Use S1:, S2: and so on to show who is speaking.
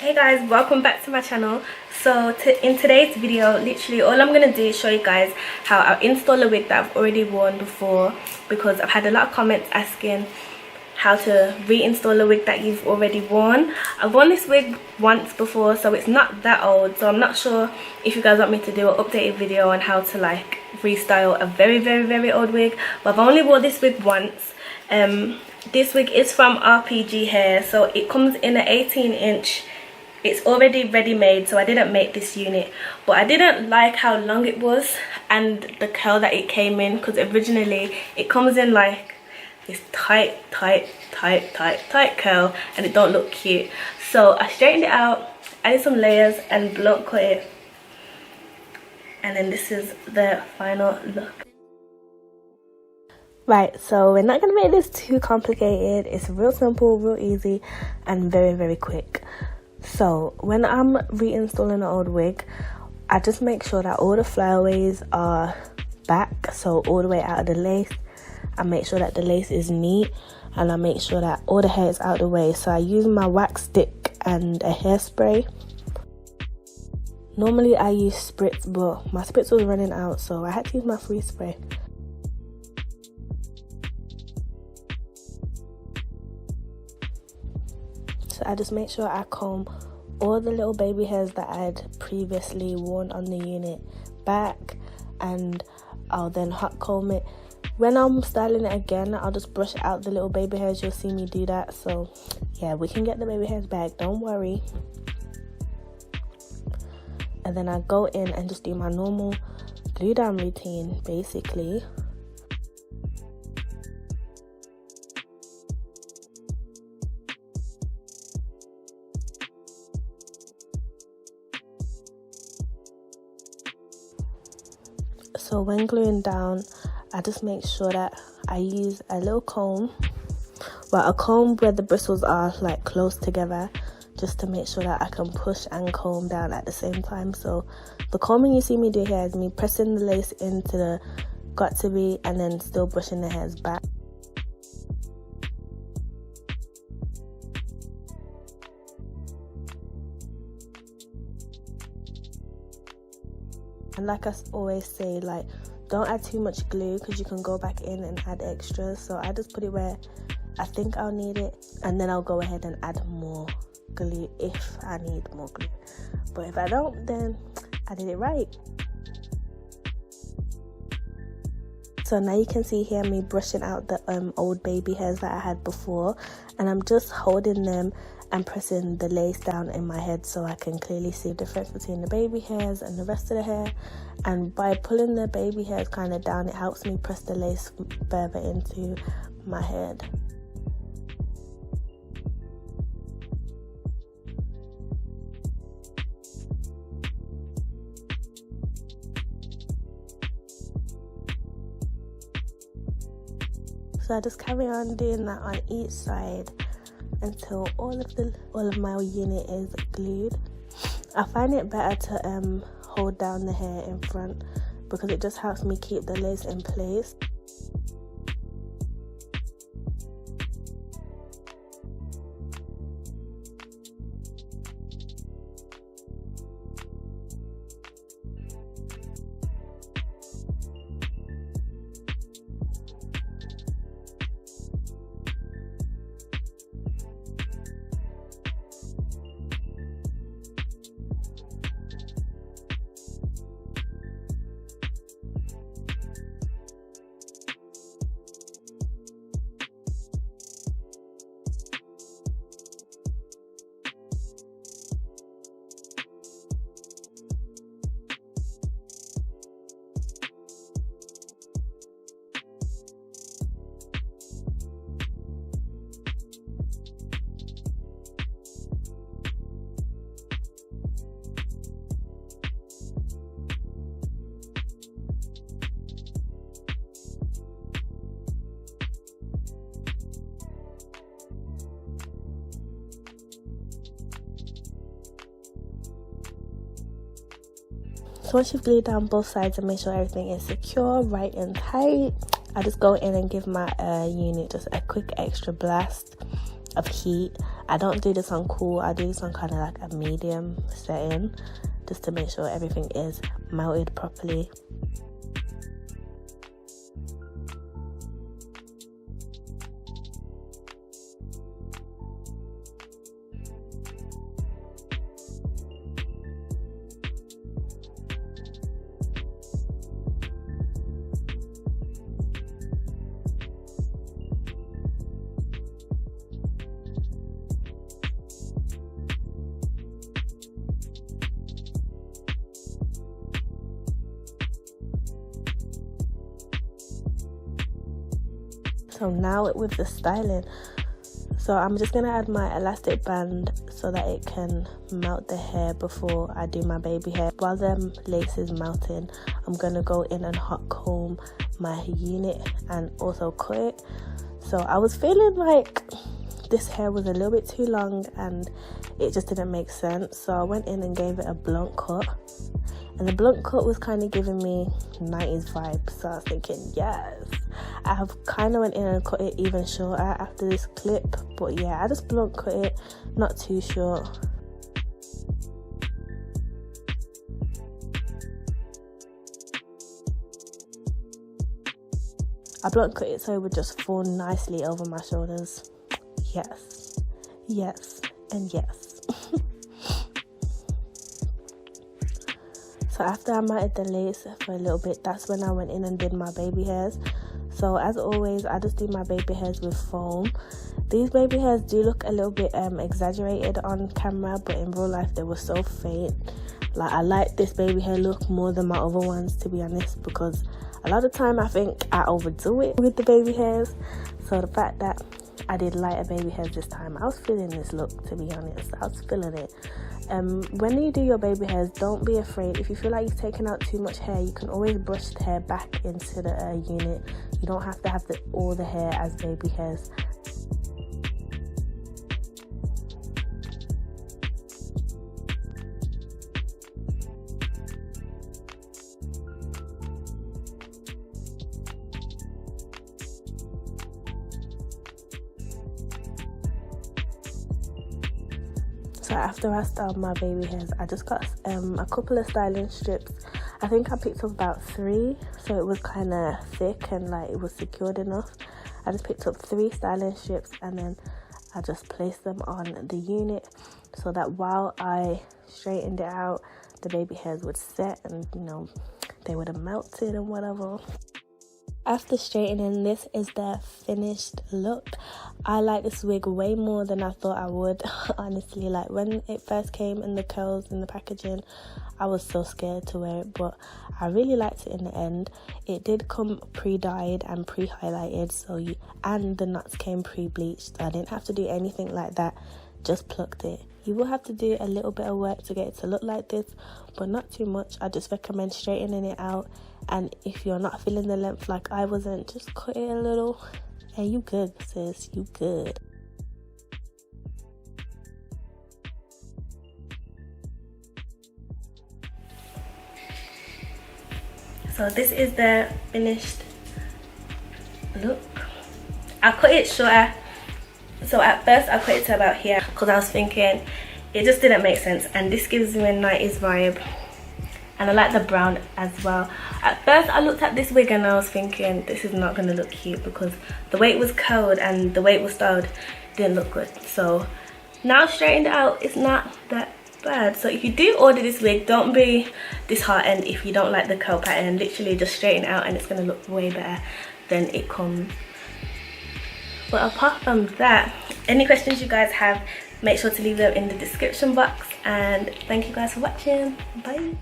S1: Hey guys, welcome back to my channel. So in today's video, literally all I'm gonna do is show you guys how I install a wig that I've already worn before, because I've had a lot of comments asking how to reinstall a wig that you've already worn. I've worn this wig once before, so it's not that old, so I'm not sure if you guys want me to do an updated video on how to like restyle a very old wig, but I've only worn this wig once. This wig is from RPGHair, so it comes in an 18-inch. It's already ready-made, so I didn't make this unit, but I didn't like how long it was and the curl that it came in, because originally it comes in like this tight curl and it don't look cute. So I straightened it out, added some layers and blunt cut it, and then this is the final look. Right, so we're not gonna make this too complicated. It's real simple, real easy, and very quick. So when I'm reinstalling an old wig, I just make sure that all the flyaways are back, so all the way out of the lace. I make sure that the lace is neat, and I make sure that all the hair is out of the way. So I use my wax stick and a hairspray. Normally I use spritz, but my spritz was running out, so I had to use my free spray. So I just make sure I comb all the little baby hairs that I had previously worn on the unit back, and I'll then hot comb it. When I'm styling it again, I'll just brush out the little baby hairs. You'll see me do that. So yeah, we can get the baby hairs back, don't worry. And then I go in and just do my normal glue down routine basically. So when gluing down, I just make sure that I use a little comb, well, a comb where the bristles are like close together, just to make sure that I can push and comb down at the same time. So the combing you see me do here is me pressing the lace into the got to be and then still brushing the hairs back. And like I always say, like, don't add too much glue, because you can go back in and add extras. So I just put it where I think I'll need it, and then I'll go ahead and add more glue if I need more glue. But if I don't, then I did it right. So now you can see here me brushing out the old baby hairs that I had before, and I'm just holding them and pressing the lace down in my head so I can clearly see the difference between the baby hairs and the rest of the hair. And by pulling the baby hairs kind of down, it helps me press the lace further into my head. So I just carry on doing that on each side until all of my unit is glued. I find it better to hold down the hair in front, because it just helps me keep the lace in place. So once you've glued down both sides and make sure everything is secure, right and tight, I just go in and give my unit just a quick extra blast of heat. I don't do this on cool, I do this on kind of like a medium setting, just to make sure everything is melted properly. So now with the styling, so I'm just gonna add my elastic band so that it can melt the hair before I do my baby hair. While the lace is melting, I'm gonna go in and hot comb my unit and also cut it. So I was feeling like this hair was a little bit too long and it just didn't make sense, so I went in and gave it a blunt cut, and the blunt cut was kind of giving me 90s vibes. So I was thinking, yes, I have kind of went in and cut it even shorter after this clip, but yeah, I just blunt cut it, not too short. I blunt cut it so it would just fall nicely over my shoulders. Yes, yes, and yes. So after I matted the lace for a little bit, that's when I went in and did my baby hairs. So as always, I just do my baby hairs with foam. These baby hairs do look a little bit exaggerated on camera, but in real life they were so faint. Like, I like this baby hair look more than my other ones, to be honest, because a lot of time I think I overdo it with the baby hairs. So the fact that I did lighter baby hairs this time, I was feeling this look, to be honest. I was feeling it. When you do your baby hairs, don't be afraid. If you feel like you've taken out too much hair, you can always brush the hair back into the unit. You don't have to have all the hair as baby hairs. So after I styled my baby hairs, I just got a couple of styling strips. I think I picked up about 3, so it was kind of thick and like it was secured enough. I just picked up 3 styling strips and then I just placed them on the unit so that while I straightened it out, the baby hairs would set and, you know, they would have melted and whatever. After straightening, this is the finished look. I like this wig way more than I thought I would, honestly. Like, when it first came in the curls in the packaging, I was so scared to wear it, but I really liked it in the end. It did come pre-dyed and pre-highlighted, and the knots came pre-bleached, so I didn't have to do anything like that, just plucked it. You will have to do a little bit of work to get it to look like this, but not too much. I just recommend straightening it out, and if you're not feeling the length like I wasn't, just cut it a little and you good, sis, you good. So this is the finished look. I cut it shorter. So at first I cut it to about here because I was thinking it just didn't make sense, and this gives me a 90s vibe, and I like the brown as well. At first I looked at this wig and I was thinking this is not going to look cute because the way it was curled and the way it was styled didn't look good. So now straightened out, it's not that bad. So if you do order this wig, don't be disheartened if you don't like the curl pattern. Literally just straighten it out and it's going to look way better than it comes. But apart from that, any questions you guys have, make sure to leave them in the description box, and thank you guys for watching. Bye.